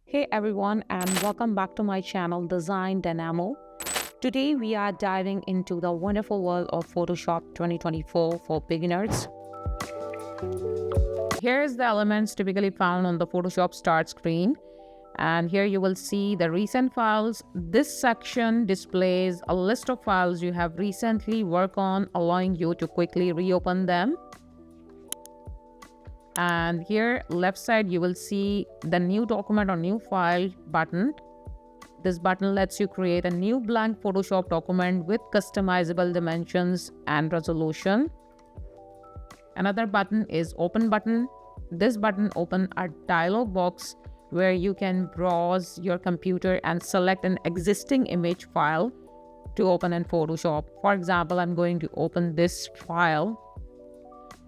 Hey everyone, and welcome back to my channel Design Dynamo. Today we are diving into the wonderful world of Photoshop 2024 for beginners. Here is the elements typically found on the Photoshop start screen, and here you will see the recent files. This section displays a list of files you have recently worked on, allowing you to quickly reopen them. And here left side you will see the new document or new file button. This button lets you create a new blank Photoshop document with customizable dimensions and resolution. Another button is open button. This button opens a dialog box where you can browse your computer and select an existing image file to open in Photoshop. For example, I'm going to open this file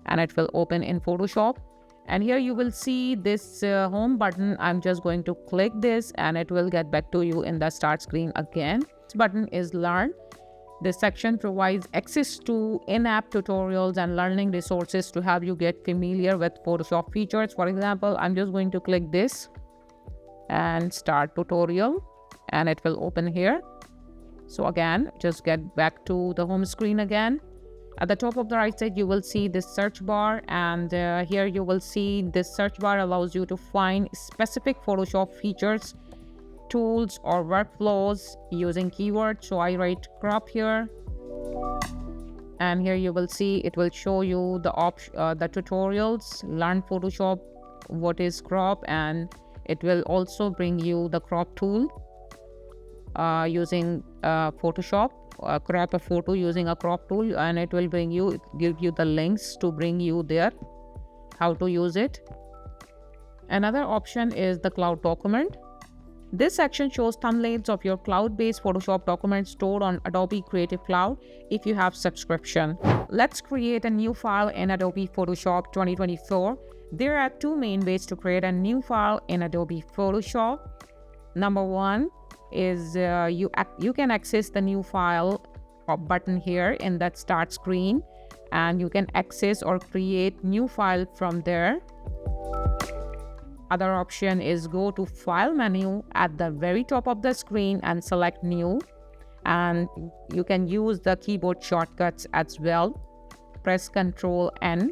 and it will open in Photoshop. And here you will see this home button. I'm just going to click this and it will get back to you in the start screen again. This button is Learn. This section provides access to in-app tutorials and learning resources to help you get familiar with Photoshop features. For example, I'm just going to click this and start tutorial and it will open here. So again, just get back to the home screen again. At the top of the right side, you will see this search bar, and here you will see this search bar allows you to find specific Photoshop features, tools, or workflows using keywords. So I write crop here, and here you will see it will show you the tutorials, learn Photoshop, what is crop, and it will also bring you the crop tool using Photoshop. Crop a photo using a crop tool, and it will give you the links to bring you there how to use it. Another option is the cloud document. This section shows thumbnails of your cloud-based Photoshop documents stored on Adobe Creative Cloud if you have subscription. Let's create a new file in Adobe Photoshop 2024. There are two main ways to create a new file in Adobe Photoshop. Number one is you can access the new file button here in that start screen, and you can access or create new file from there. Other option is go to file menu at the very top of the screen and select new, and you can use the keyboard shortcuts as well. Press Ctrl N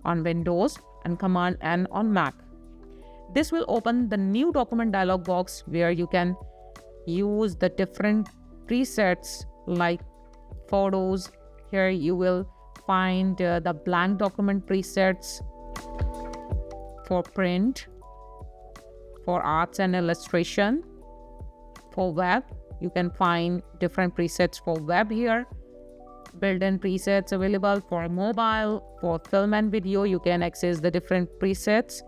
on Windows and Command N on Mac. This will open the new document dialog box where you can use the different presets like photos. Here you will find the blank document presets for print, for arts and illustration. For web, you can find different presets for web here. Built-in presets available for mobile. For film and video, you can access the different presets.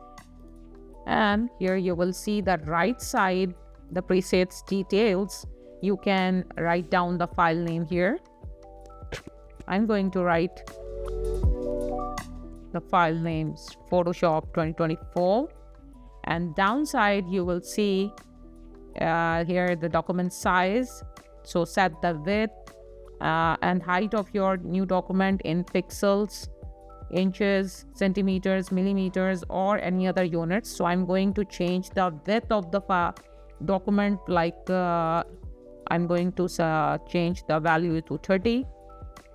And here you will see the right side, the presets details. You can write down the file name here. I'm going to write the file names Photoshop 2024, and downside you will see here the document size. So set the width and height of your new document in pixels, inches, centimeters, millimeters, or any other units. So I'm going to change the width of the document, like I'm going to change the value to 30,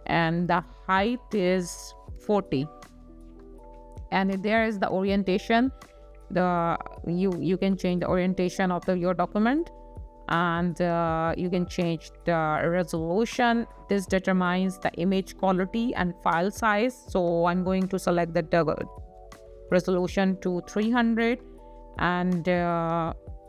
and the height is 40. And there is the orientation. You can change the orientation of your document, and you can change the resolution. This determines the image quality and file size. So I'm going to select the resolution to 300, and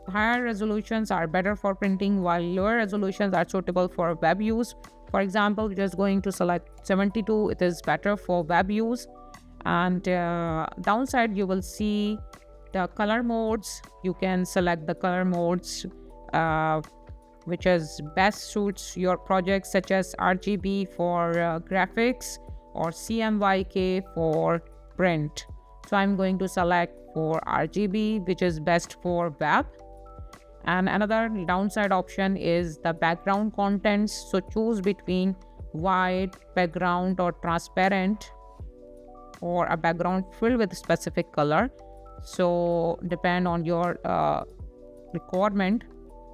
higher resolutions are better for printing, while lower resolutions are suitable for web use. For example, just going to select 72. It is better for web use. And downside you will see the color modes. You can select the color modes which is best suits your project, such as RGB for graphics or CMYK for print. So I'm going to select for RGB, which is best for web. And another downside option is the background contents. So choose between white background or transparent, or a background filled with a specific color. So depend on your requirement,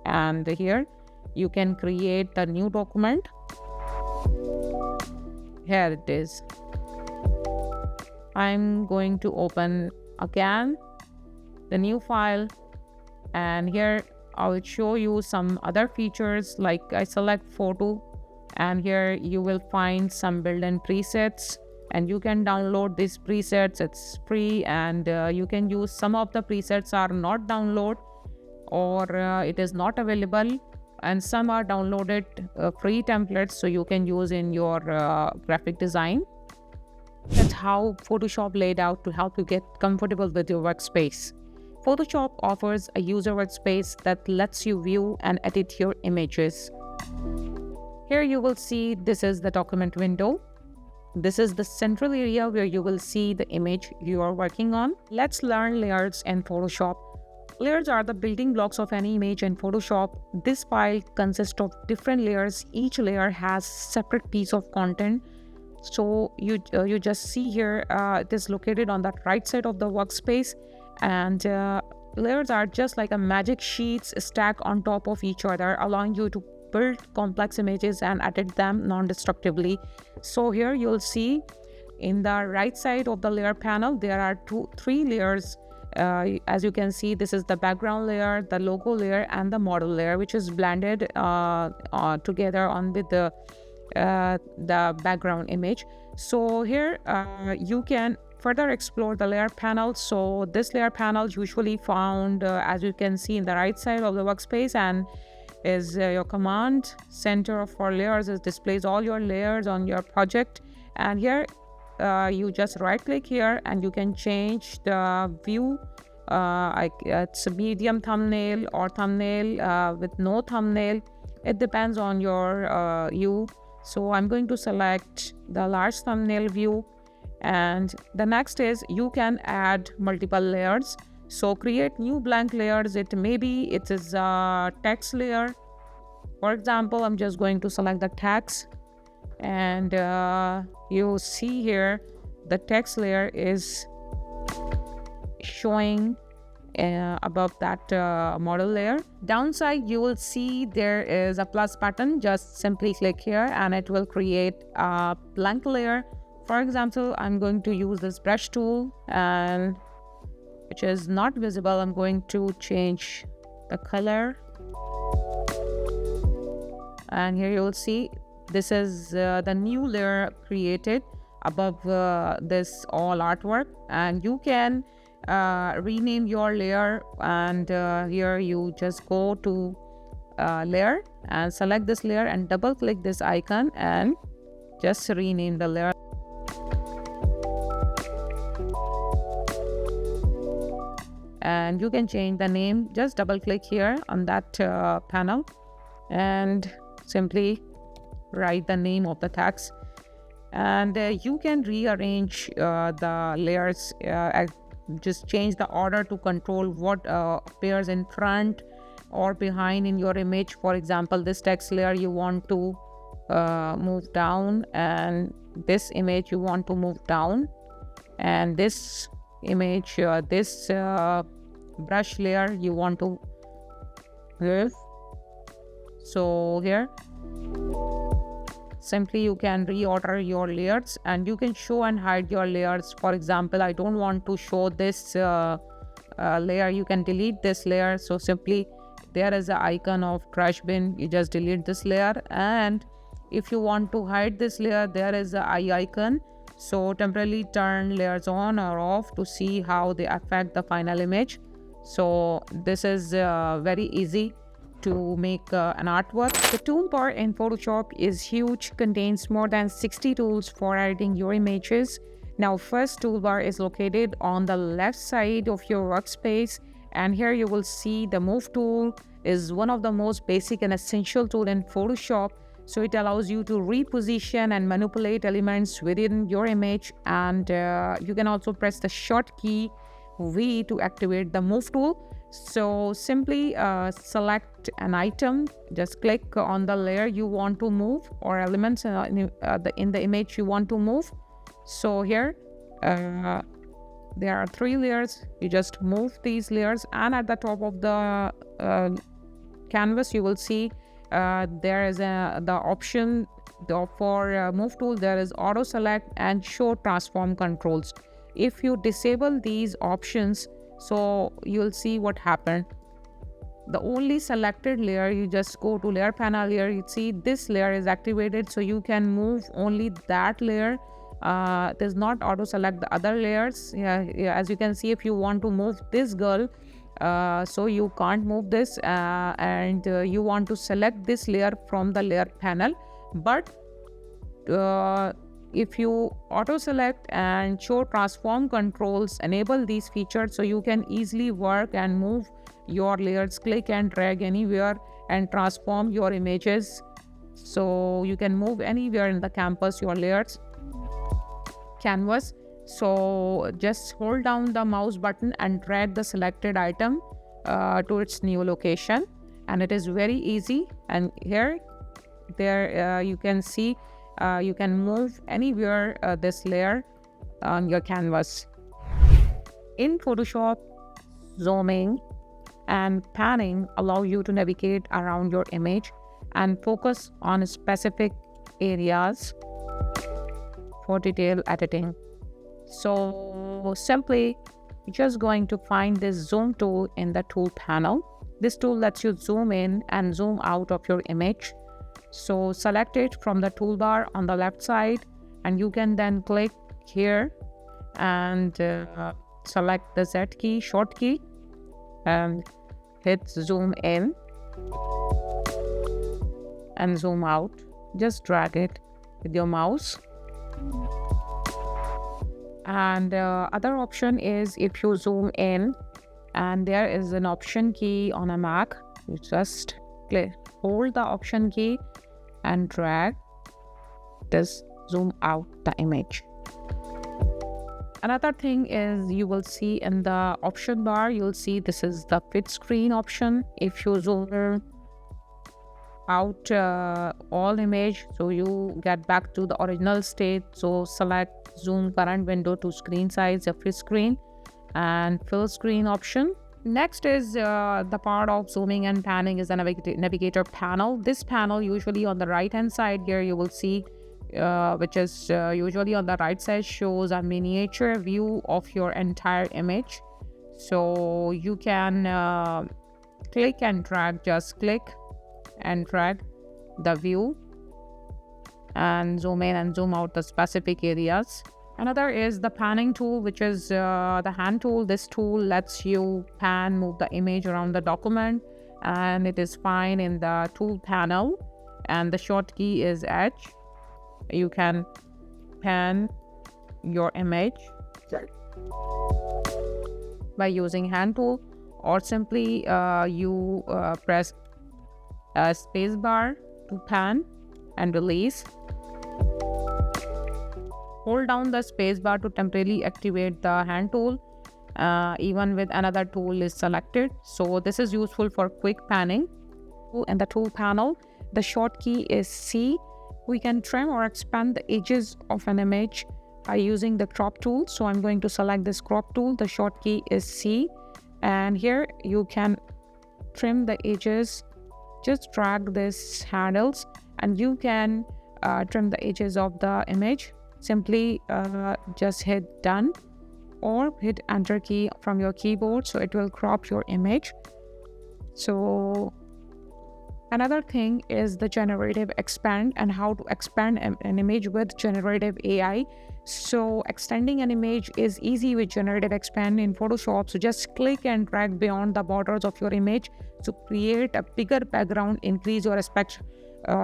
and here you can create a new document. Here it is. I'm going to open again the new file, and here I will show you some other features. Like I select photo, and here you will find some built-in presets, and you can download these presets. It's free, and you can use some of the presets are not download, or it is not available, and some are downloaded free templates, so you can use in your graphic design. That's how Photoshop laid out to help you get comfortable with your workspace. Photoshop offers a user workspace that lets you view and edit your images. Here you will see this is the document window. This is the central area where you will see the image you are working on. Let's learn layers in Photoshop. Layers are the building blocks of any image in Photoshop. This file consists of different layers. Each layer has separate piece of content. So you just see here, it is located on the right side of the workspace, and layers are just like a magic sheets stacked on top of each other, allowing you to build complex images and edit them non-destructively. So here you'll see in the right side of the layer panel, there are three layers. As you can see, this is the background layer, the logo layer, and the model layer, which is blended together on with the background image. So here you can further explore the layer panel. So this layer panel usually found as you can see in the right side of the workspace, and is your command center for layers. It displays all your layers on your project, and here you just right click here and you can change the view. It's a medium thumbnail or thumbnail with no thumbnail. It depends on your you. So I'm going to select the large thumbnail view, and the next is you can add multiple layers. So create new blank layers. It is a text layer. For example, I'm just going to select the text, and you see here the text layer is showing above that model layer. Downside, you will see there is a plus button. Just simply click here and it will create a blank layer. For example, I'm going to use this brush tool, and which is not visible. I'm going to change the color, and here you will see this is the new layer created above this all artwork, and you can rename your layer. And here you just go to layer and select this layer and double click this icon and just rename the layer. And you can change the name. Just double click here on that panel and simply write the name of the text, and you can rearrange the layers. Just change the order to control what appears in front or behind in your image. For example, this text layer you want to move down, and this image you want to move down, and this image this brush layer you want to move. So here simply you can reorder your layers, and you can show and hide your layers. For example, I don't want to show this layer. You can delete this layer. So simply there is an icon of trash bin. You just delete this layer, and if you want to hide this layer, there is the eye icon. So temporarily turn layers on or off to see how they affect the final image. So this is very easy to make an artwork. The toolbar in Photoshop is huge, contains more than 60 tools for editing your images. Now, first toolbar is located on the left side of your workspace, and here you will see the move tool is one of the most basic and essential tool in Photoshop. So it allows you to reposition and manipulate elements within your image, and you can also press the short key V to activate the move tool. So simply select an item, just click on the layer you want to move or elements in the image you want to move. So here there are 3 layers. You just move these layers, and at the top of the canvas you will see there is the option for move tool. There is auto select and show transform controls. If you disable these options, so you'll see what happened. The only selected layer, you just go to layer panel here, you see this layer is activated, so you can move only that layer. It does not auto select the other layers. Yeah, as you can see, if you want to move this girl, so you can't move this, and you want to select this layer from the layer panel. But if you auto select and show transform controls, enable these features, so you can easily work and move your layers, click and drag anywhere and transform your images. So you can move anywhere in the canvas your layers canvas. So just hold down the mouse button and drag the selected item to its new location, and it is very easy. And here you can see you can move anywhere this layer on your canvas. In Photoshop, zooming and panning allow you to navigate around your image and focus on specific areas for detail editing. So simply just going to find this zoom tool in the tool panel. This tool lets you zoom in and zoom out of your image. So select it from the toolbar on the left side, and you can then click here and select the Z key, short key, and hit zoom in and zoom out. Just drag it with your mouse. And other option is, if you zoom in and there is an option key on a Mac, you just hold the option key and drag this, zoom out the image. Another thing is, you will see in the option bar, you'll see this is the fit screen option. If you zoom out all image, so you get back to the original state, so select zoom current window to screen size, a fit screen, and fill screen option. Next is the part of zooming and panning is the navigator panel. This panel, usually on the right hand side here, you will see which is usually on the right side, shows a miniature view of your entire image. So you can click and drag, just click and drag the view and zoom in and zoom out the specific areas. Another is the panning tool, which is the hand tool. This tool lets you pan, move the image around the document, and it is fine in the tool panel, and the short key is H. You can pan your image by using hand tool, or simply you press space bar to pan and release. Hold down the space bar to temporarily activate the hand tool, even with another tool is selected. So this is useful for quick panning. In the tool panel, the short key is C. We can trim or expand the edges of an image by using the crop tool. So I'm going to select this crop tool. The short key is C, and here you can trim the edges. Just drag these handles and you can trim the edges of the image. Simply just hit done or hit enter key from your keyboard, so it will crop your image. So another thing is the generative expand, and how to expand an image with generative AI. So extending an image is easy with generative expand in Photoshop. So just click and drag beyond the borders of your image to create a bigger background, increase your aspect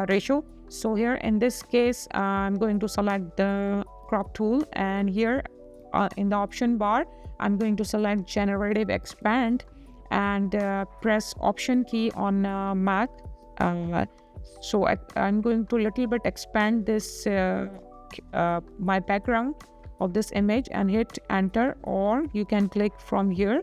ratio. So here in this case, I'm going to select the crop tool, and here in the option bar, I'm going to select generative expand and press option key on Mac. So I'm going to little bit expand this my background of this image and hit enter, or you can click from here.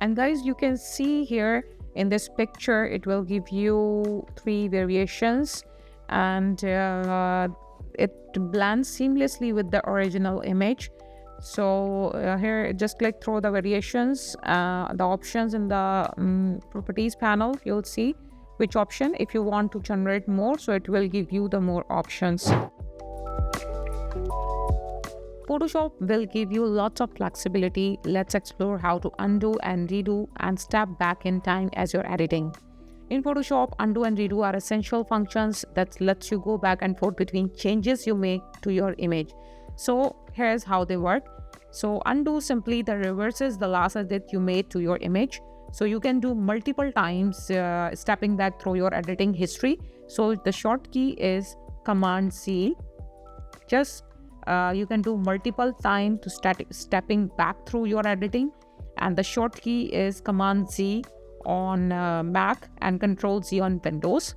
And guys, you can see here in this picture, it will give you 3 variations, and it blends seamlessly with the original image. So here, just click through the variations, the options in the properties panel. You'll see which option if you want to generate more, so it will give you the more options. Photoshop will give you lots of flexibility. Let's explore how to undo and redo and step back in time as you're editing. In Photoshop, undo and redo are essential functions that lets you go back and forth between changes you make to your image. So here's how they work. So undo simply reverses the last edit you made to your image. So you can do multiple times, stepping back through your editing history. So the short key is Command C. Just you can do multiple times to stepping back through your editing, and the short key is Command Z on Mac and Control Z on Windows.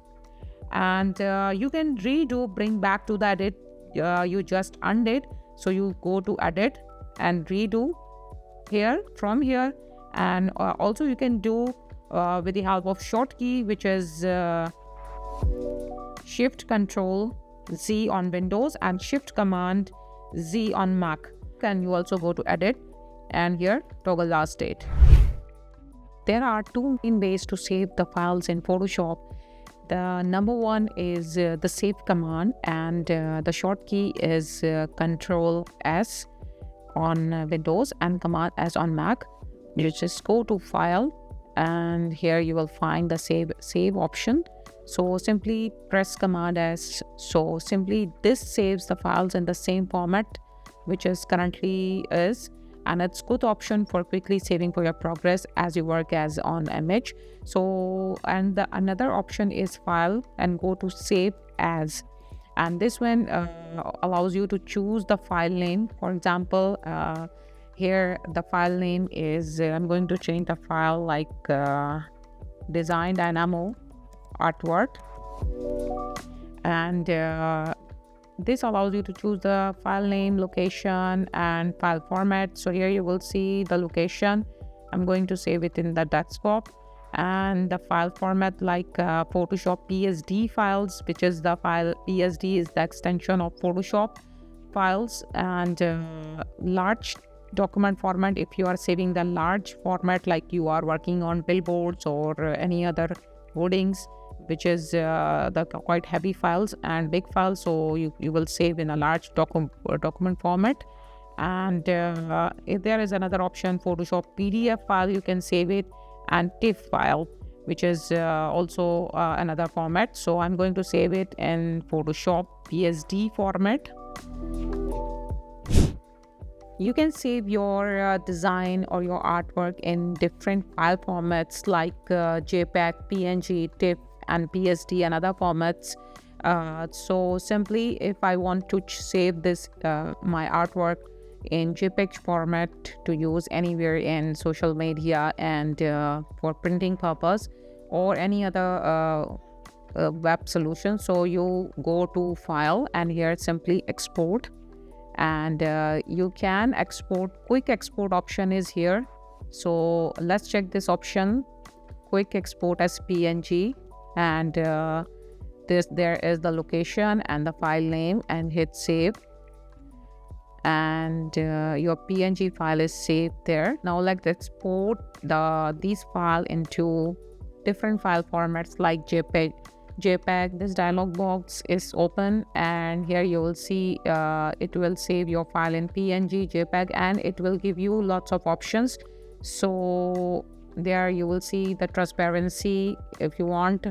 And you can redo, bring back to the edit you just undid. So you go to edit and redo here from here, and also you can do with the help of short key, which is Shift Control Z on Windows and Shift Command Z on Mac. And you also go to edit and here toggle last date. There are two main ways to save the files in Photoshop. The number one is the save command, and the short key is Control S on Windows and Command S on Mac. You just go to File, and here you will find the save option. So simply press Command S. So simply this saves the files in the same format which is currently is, and it's good option for quickly saving for your progress as you work as on image. So and the another option is File and go to Save As, and this one allows you to choose the file name. For example, here the file name is I'm going to change the file like designdynamo artwork, and this allows you to choose the file name, location, and file format. So here you will see the location. I'm going to save it in the desktop, and the file format like Photoshop PSD files, which is the file PSD is the extension of Photoshop files, and large document format if you are saving the large format like you are working on billboards or any other hoardings, which is the quite heavy files and big files. So you will save in a large document format. And if there is another option, Photoshop PDF file, you can save it, and TIFF file, which is also another format. So I'm going to save it in Photoshop PSD format. You can save your design or your artwork in different file formats like JPEG, PNG, TIFF, and PSD and other formats. So simply, if I want to save this my artwork in JPEG format to use anywhere in social media and for printing purpose or any other web solution, so you go to File and here simply Export, and you can export. Quick export option is here, so let's check this option, quick export as PNG, and there is the location and the file name, and hit save, and your PNG file is saved there. Now let's export these file into different file formats like JPEG. This dialog box is open, and here you will see it will save your file in PNG, JPEG, and it will give you lots of options. So there you will see the transparency if you want,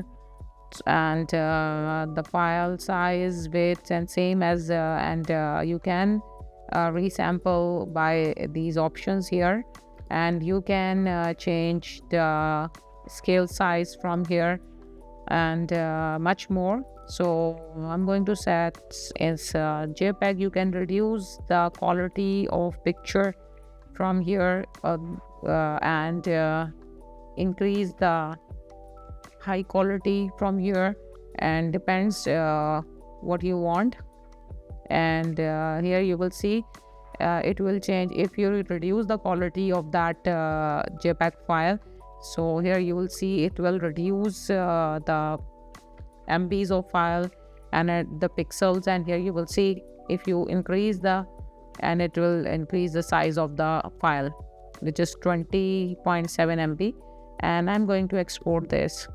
and the file size, width, and same as and you can resample by these options here, and you can change the scale size from here, and much more. So I'm going to set as JPEG. You can reduce the quality of picture from here and increase the high quality from here, and depends what you want. And here you will see it will change if you reduce the quality of that JPEG file. So here you will see it will reduce the MBs of file, and the pixels, and here you will see if you increase and it will increase the size of the file, which is 20.7 MB, and I'm going to export this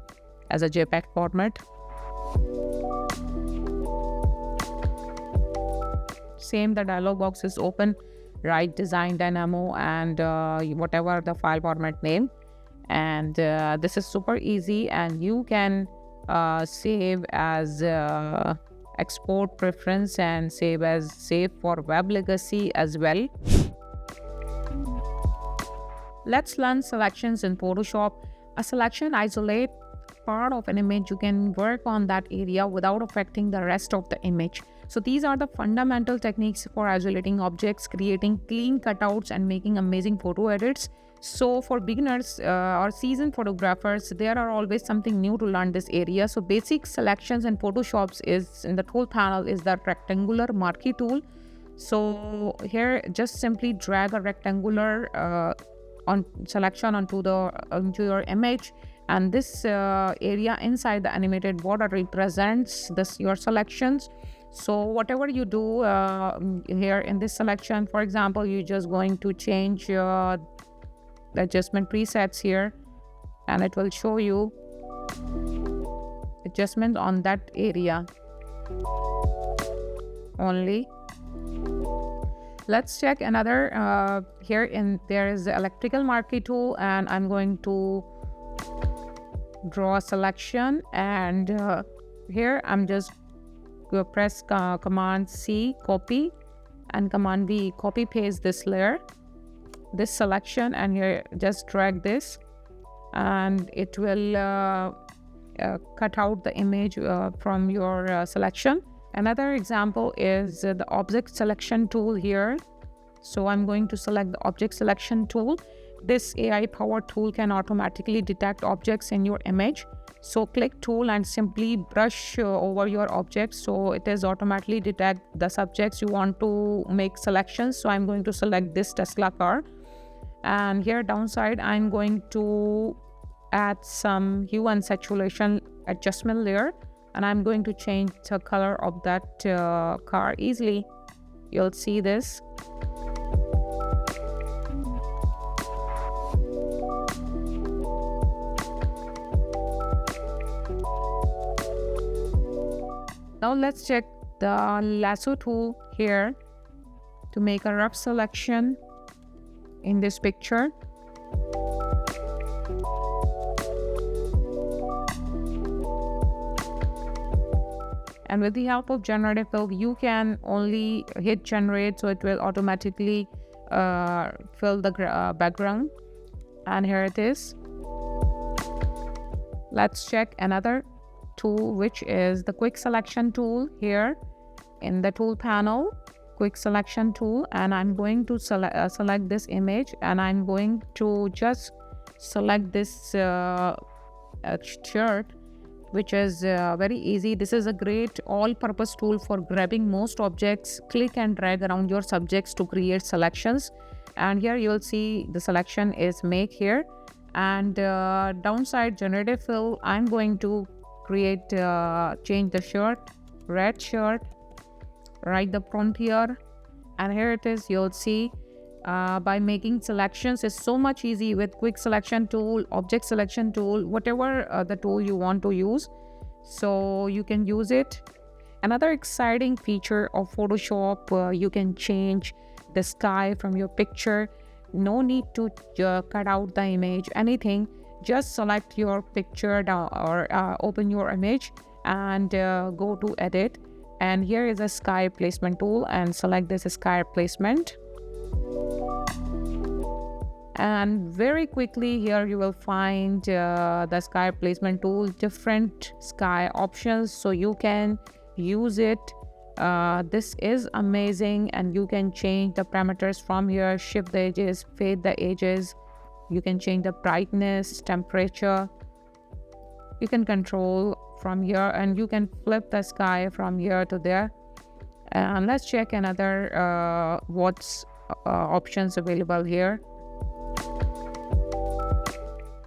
as a JPEG format. Same, the dialog box is open, write designdynamo and whatever the file format name, and this is super easy, and you can save as export preference and save for web legacy as well. Let's learn selections in Photoshop. A selection isolate part of an image. You can work on that area without affecting the rest of the image. So these are the fundamental techniques for isolating objects, creating clean cutouts, and making amazing photo edits. So for beginners or seasoned photographers, there are always something new to learn this area. So basic selections in Photoshop is in the tool panel is the rectangular marquee tool. So here just simply drag a rectangular selection onto your image, and this area inside the animated border represents your selections. So whatever you do here in this selection, for example, you're just going to change the adjustment presets here, and it will show you adjustment on that area only. Let's check another there is the electrical marquee tool, and I'm going to draw a selection, and here I'm just going to press Command C, copy, and Command V, copy paste this layer, this selection, and here just drag this, and it will cut out the image from your selection. Another example is the object selection tool here. So I'm going to select the object selection tool. This AI powered tool can automatically detect objects in your image. So click tool and simply brush over your objects, so it is automatically detect the subjects you want to make selections. So I'm going to select this Tesla car, and here downside I'm going to add some hue and saturation adjustment layer, and I'm going to change the color of that car easily. You'll see this. Now let's check the lasso tool here to make a rough selection in this picture. And with the help of Generative fill, you can only hit generate, so it will automatically fill the background. And here it is. Let's check another tool, which is the quick selection tool here in the tool panel, quick selection tool, and I'm going to select this image, and I'm going to just select this shirt, which is very easy. This is a great all-purpose tool for grabbing most objects. Click and drag around your subjects to create selections, and here you'll see the selection is make here, and downside Generative fill, I'm going to create change the shirt, red shirt, write the prompt here, and here it is. You'll see by making selections is so much easy with quick selection tool, object selection tool, whatever the tool you want to use, so you can use it. Another exciting feature of Photoshop, you can change the sky from your picture. No need to cut out the image, anything. Just select your picture down or open your image and go to edit, and here is a sky placement tool, and select this sky placement. And very quickly here you will find the sky placement tool, different sky options, so you can use it. This is amazing, and you can change the parameters from here, shift the edges, fade the edges. You can change the brightness, temperature. You can control from here, and you can flip the sky from here to there. And let's check another what's options available here.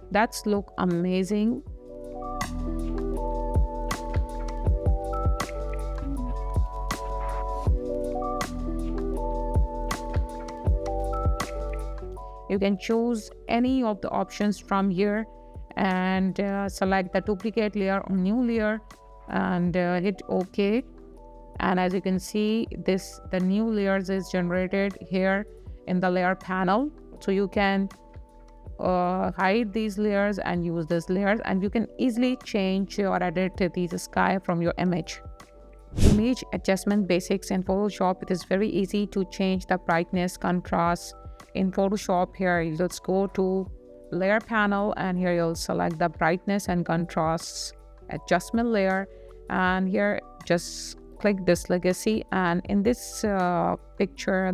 That's look amazing. You can choose any of the options from here and select the duplicate layer or new layer and hit OK. And as you can see, the new layers is generated here in the layer panel. So you can hide these layers and use these layers, and you can easily change or edit this sky from your image. Image adjustment basics in Photoshop. It is very easy to change the brightness, contrast in Photoshop. Here you just go to layer panel and here you'll select the brightness and contrast adjustment layer, and here just click this legacy, and in this picture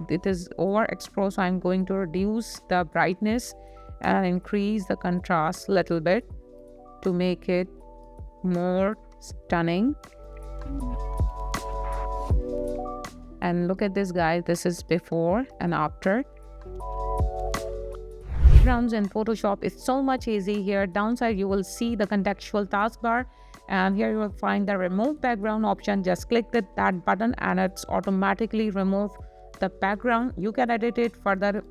it is overexposed, so I'm going to reduce the brightness and increase the contrast a little bit to make it more stunning. And look at this, guys, this is before and after. Backgrounds in Photoshop is so much easy. Here downside you will see the contextual taskbar, and here you will find the remove background option. Just click that button and it's automatically remove the background. You can edit it further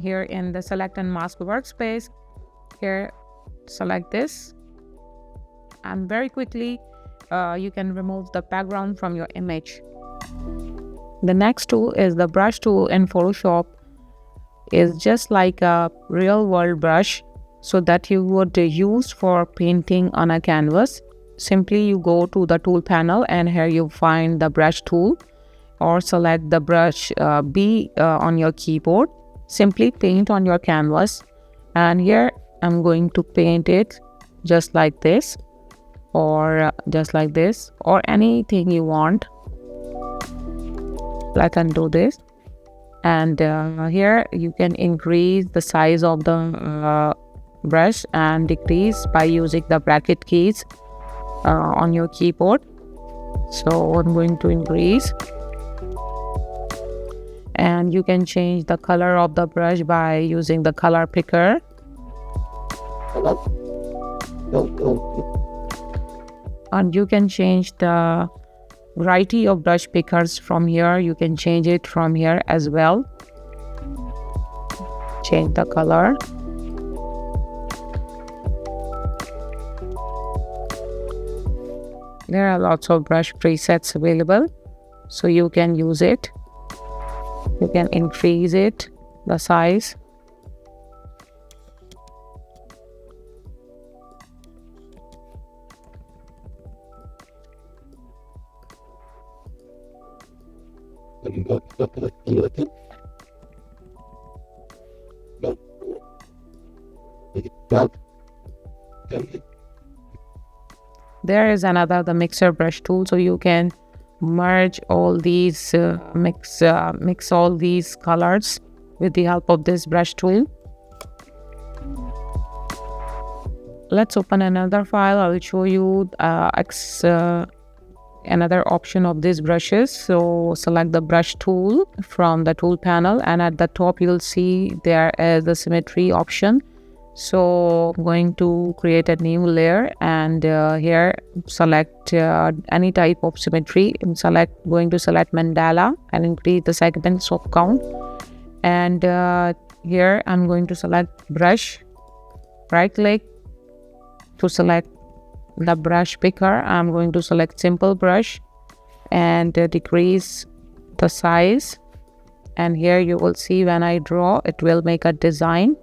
here in the select and mask workspace. Here select this and very quickly you can remove the background from your image. The next tool is the brush tool in Photoshop. Is just like a real world brush, so that you would use for painting on a canvas. Simply you go to the tool panel and here you find the brush tool, or select the brush B on your keyboard. Simply paint on your canvas, and here I'm going to paint it just like this, or just like this, or anything you want. Let's undo this. And here you can increase the size of the brush and decrease by using the bracket keys on your keyboard. So I'm going to increase, and you can change the color of the brush by using the color picker. And you can change the variety of brush pickers from here. You can change it from here as well. Change the color. There are lots of brush presets available, so you can use it. You can increase it, the size. There is the mixer brush tool, so you can merge all these mix all these colors with the help of this brush tool. Let's open another file. I will show you another option of these brushes. So select the brush tool from the tool panel, and at the top you'll see there is the symmetry option. So I'm going to create a new layer, and here select any type of symmetry. Going to select mandala and increase the segments of count. And here I'm going to select brush, right click to select the brush picker. I'm going to select simple brush and decrease the size, and here you will see when I draw it will make a design,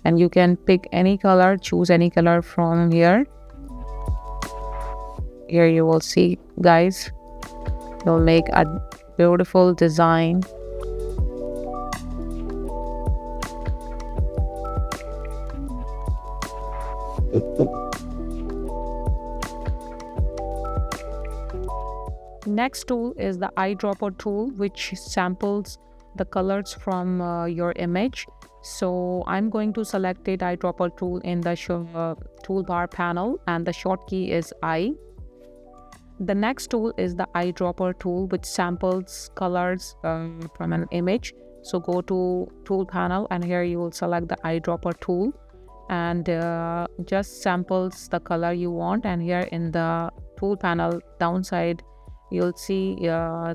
and you can pick any color, choose any color from here. Here you will see, guys, you'll make a beautiful design. Next tool is the EyedDropper tool, which samples the colors from your image. So I'm going to select it, EyedDropper tool, in the toolbar panel, and the short key is I. The next tool is the EyedDropper tool, which samples colors from an image. So go to tool panel, and here you will select the EyedDropper tool, and just samples the color you want. And here in the tool panel downside, you'll see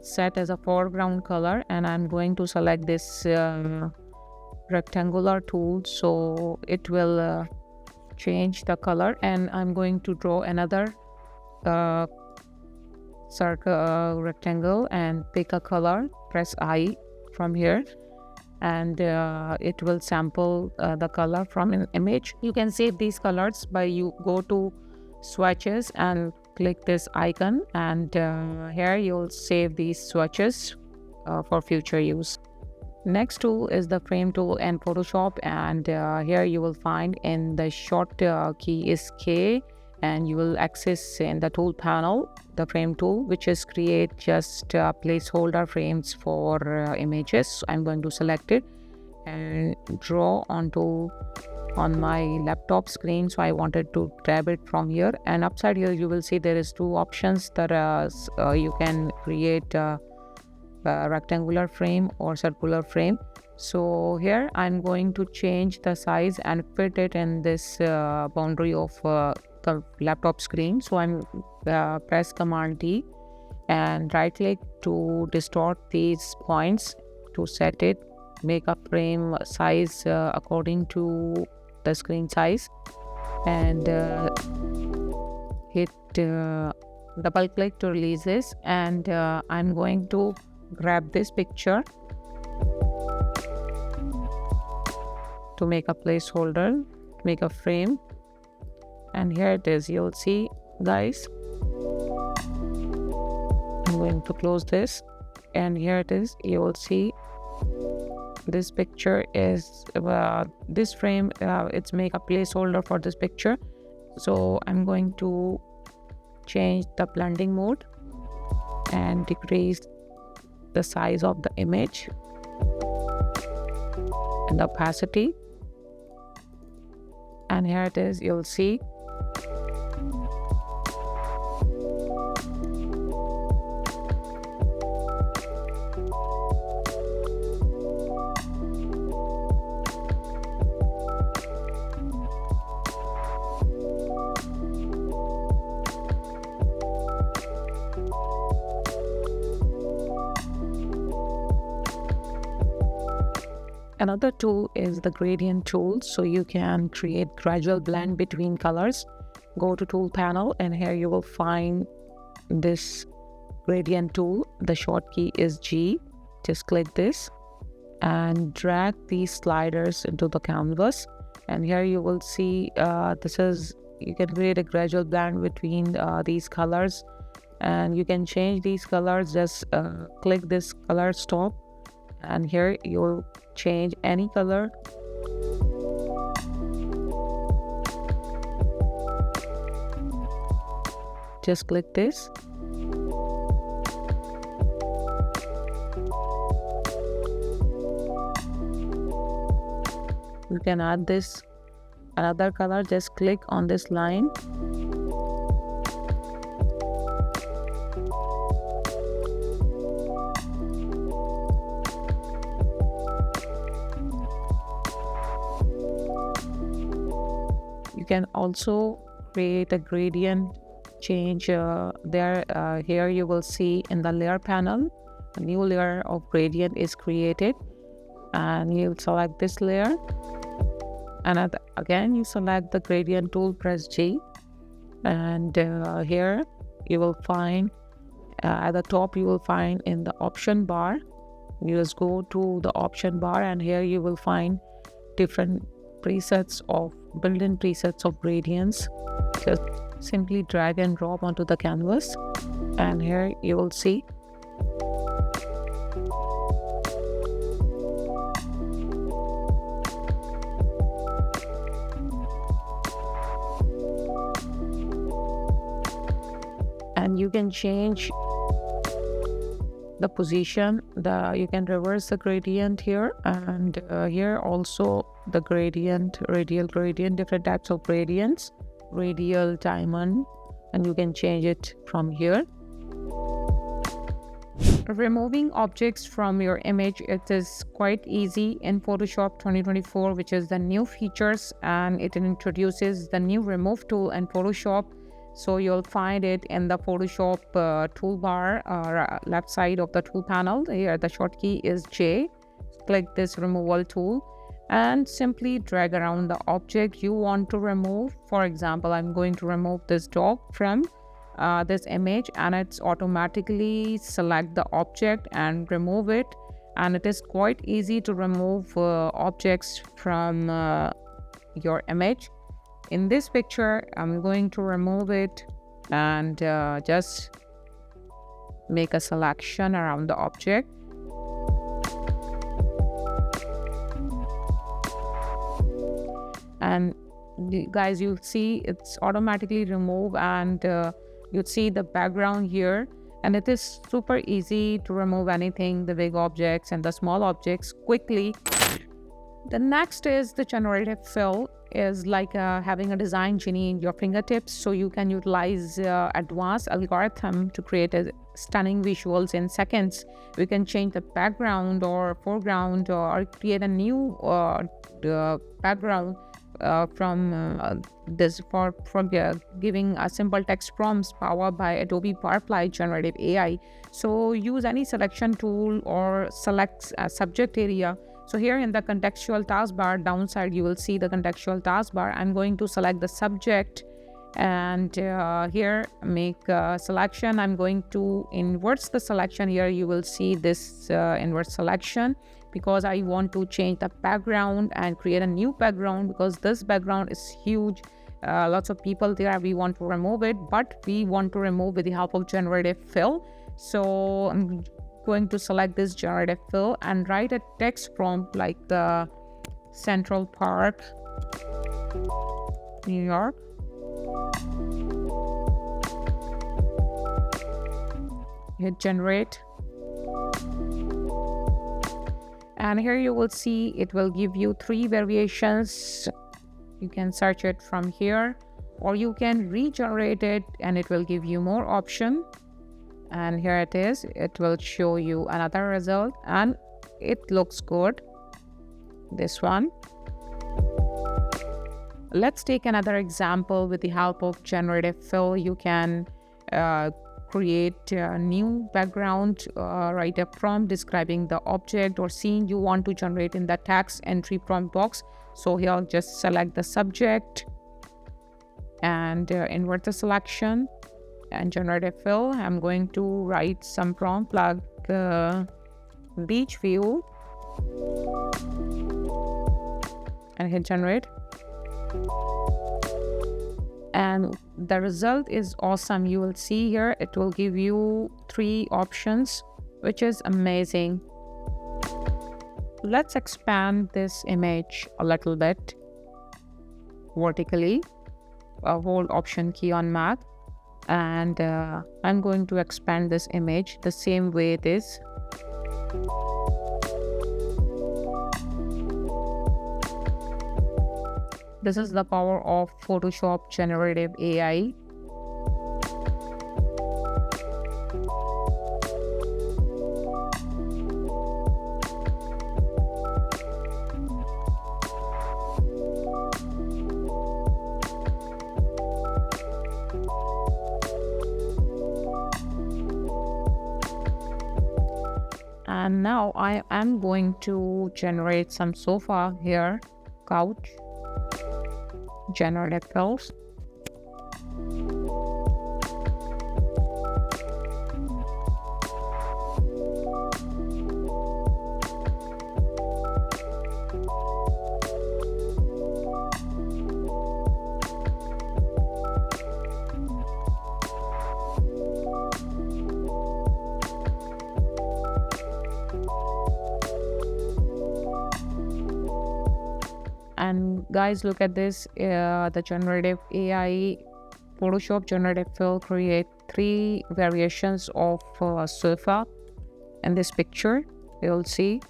set as a foreground color, and I'm going to select this rectangular tool, so it will change the color. And I'm going to draw another circle rectangle and pick a color. Press I from here, and it will sample the color from an image. You can save these colors by you go to swatches and click this icon, and here you'll save these swatches for future use. Next tool is the frame tool in Photoshop, and here you will find in the short key is K, and you will access in the tool panel the frame tool, which is create just placeholder frames for images. So I'm going to select it and draw on my laptop screen. So I wanted to grab it from here, and upside here you will see there is two options that you can create a rectangular frame or circular frame. So here I'm going to change the size and fit it in this boundary of the laptop screen. So I'm press Command T and right click to distort these points to set it, make a frame size according to the screen size, and hit double click to release this. And I'm going to grab this picture to make a placeholder, make a frame, and here it is. You'll see, guys, I'm going to close this, and here it is. You will see this picture is this frame, it's make a placeholder for this picture. So I'm going to change the blending mode and decrease the size of the image and the opacity, and here it is. You'll see another tool is the gradient tool. So you can create gradual blend between colors. Go to tool panel, and here you will find this gradient tool. The short key is G. Just click this and drag these sliders into the canvas, and here you will see you can create a gradual blend between these colors, and you can change these colors. Just click this color stop, and here you'll change any color. Just click this. You can add this another color. Just click on this line. You can also create a gradient change there. Here you will see in the layer panel, a new layer of gradient is created, and you'll select this layer, and again you select the gradient tool, press G, and here you will find at the top you will find in the option bar. You just go to the option bar, and here you will find different presets of built-in presets of gradients. Just simply drag and drop onto the canvas, and here you will see and you can change the position. You can reverse the gradient here, and here also the gradient, radial gradient, different types of gradients, radial, diamond, and you can change it from here. Removing objects from your image, it is quite easy in Photoshop 2024, which is the new features, and it introduces the new remove tool in Photoshop. So you'll find it in the Photoshop toolbar, left side of the tool panel. Here the short key is J. Click this removal tool, and simply drag around the object you want to remove. For example, I'm going to remove this dog from this image, and it's automatically select the object and remove it. And it is quite easy to remove objects from your image. In this picture, I'm going to remove it and just make a selection around the object. And guys, you'll see it's automatically removed, and you'll see the background here. And it is super easy to remove anything, the big objects and the small objects, quickly. The next is the generative fill. Is like having a design genie in your fingertips, so you can utilize advanced algorithm to create stunning visuals in seconds. We can change the background or foreground, or create a new background from this for giving a simple text prompts powered by Adobe Firefly Generative AI. So use any selection tool or select a subject area. So here in the contextual taskbar downside, you will see the contextual taskbar. I'm going to select the subject, and here make a selection. I'm going to invert the selection. Here you will see this invert selection, because I want to change the background and create a new background, because this background is huge. Lots of people there, we want to remove it, but we want to remove with the help of generative fill. So I'm going to select this generative fill and write a text prompt like the Central Park, New York. Hit generate. And here you will see it will give you 3 variations. You can search it from here, or you can regenerate it and it will give you more option. And here it is. It will show you another result, and it looks good, this one. Let's take another example. With the help of generative fill, you can create a new background, write a prompt describing the object or scene you want to generate in the text entry prompt box. So here, just select the subject and invert the selection and generative fill. I'm going to write some prompt like beach view and hit generate. And the result is awesome. You will see here it will give you 3 options, which is amazing. Let's expand this image a little bit vertically. Hold option key on Mac, and I'm going to expand this image the same way it is. This is the power of Photoshop Generative AI. And now I am going to generate some sofa here, couch, generative fills. And guys, look at this, the generative AI Photoshop generative fill create 3 variations of sofa in this picture. You'll see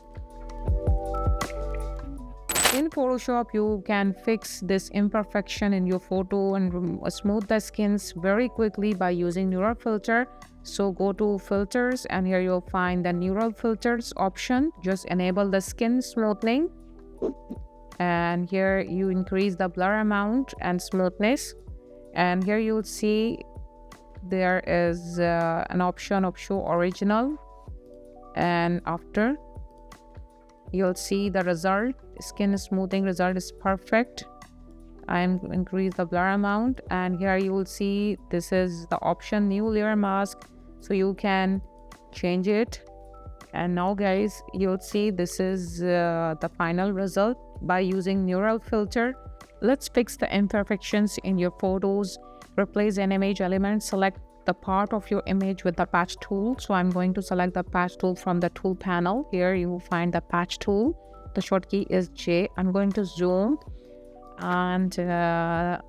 in Photoshop you can fix this imperfection in your photo and smooth the skins very quickly by using neural filter. So go to filters, and here you'll find the neural filters option. Just enable the skin smoothing, and here you increase the blur amount and smoothness. And here you'll see there is an option of show original, and after you'll see the result skin smoothing result is perfect. I'm increase the blur amount, and here you will see this is the option new layer mask, so you can change it. And now guys, you'll see this is the final result by using neural filter. Let's fix the imperfections in your photos. Replace an image element, select the part of your image with the patch tool. So I'm going to select the patch tool from the tool panel. Here you will find the patch tool. The shortcut is J. I'm going to zoom and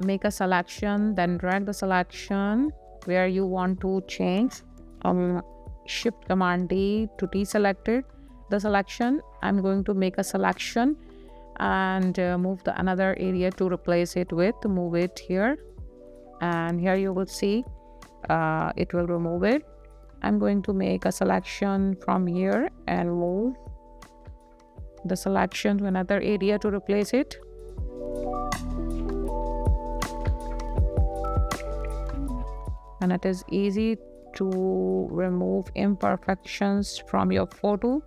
make a selection, then drag the selection where you want to change. Shift Command D to deselect the selection. I'm going to make a selection and move the another area to replace it with, move it here, and here you will see it will remove it. I'm going to make a selection from here and move the selection to another area to replace it. And it is easy to remove imperfections from your photo.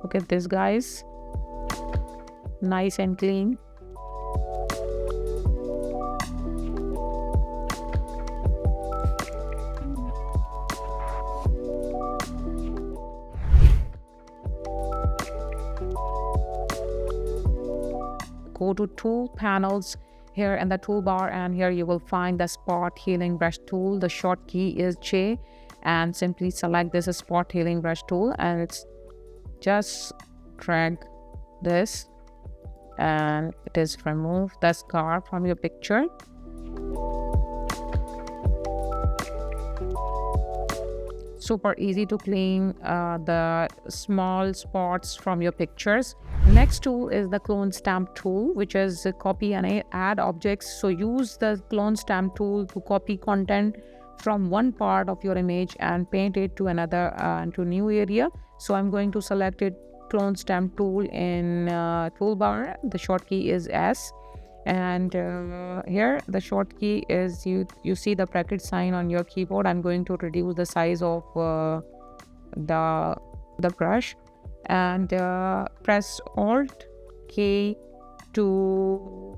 Look at this guys, nice and clean. Go to tool panels here in the toolbar, and here you will find the spot healing brush tool. The short key is J, and simply select this spot healing brush tool, and it's just drag this and it is remove the scar from your picture. Super easy to clean the small spots from your pictures. Next tool is the clone stamp tool, which is copy and add objects. So use the clone stamp tool to copy content from one part of your image and paint it to another to new area. So I'm going to select it, clone stamp tool in toolbar. The short key is S, and here the short key is you see the bracket sign on your keyboard. I'm going to reduce the size of the brush, and press Alt K to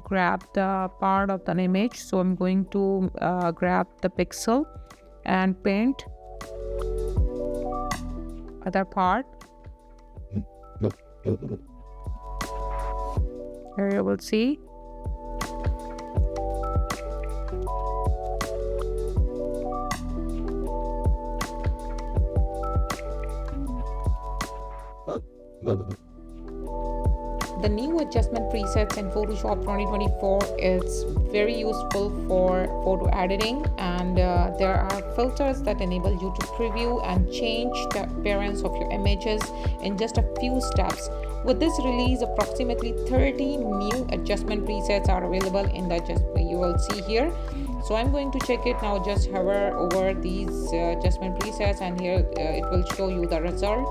grab the part of the image. So I'm going to grab the pixel and paint other part. Here you will see the new adjustment presets in Photoshop 2024 is very useful for photo editing, and there are filters that enable you to preview and change the appearance of your images in just a few steps. With this release, approximately 30 new adjustment presets are available in the adjustment you will see here. So I'm going to check it now. Just hover over these adjustment presets, and here it will show you the result.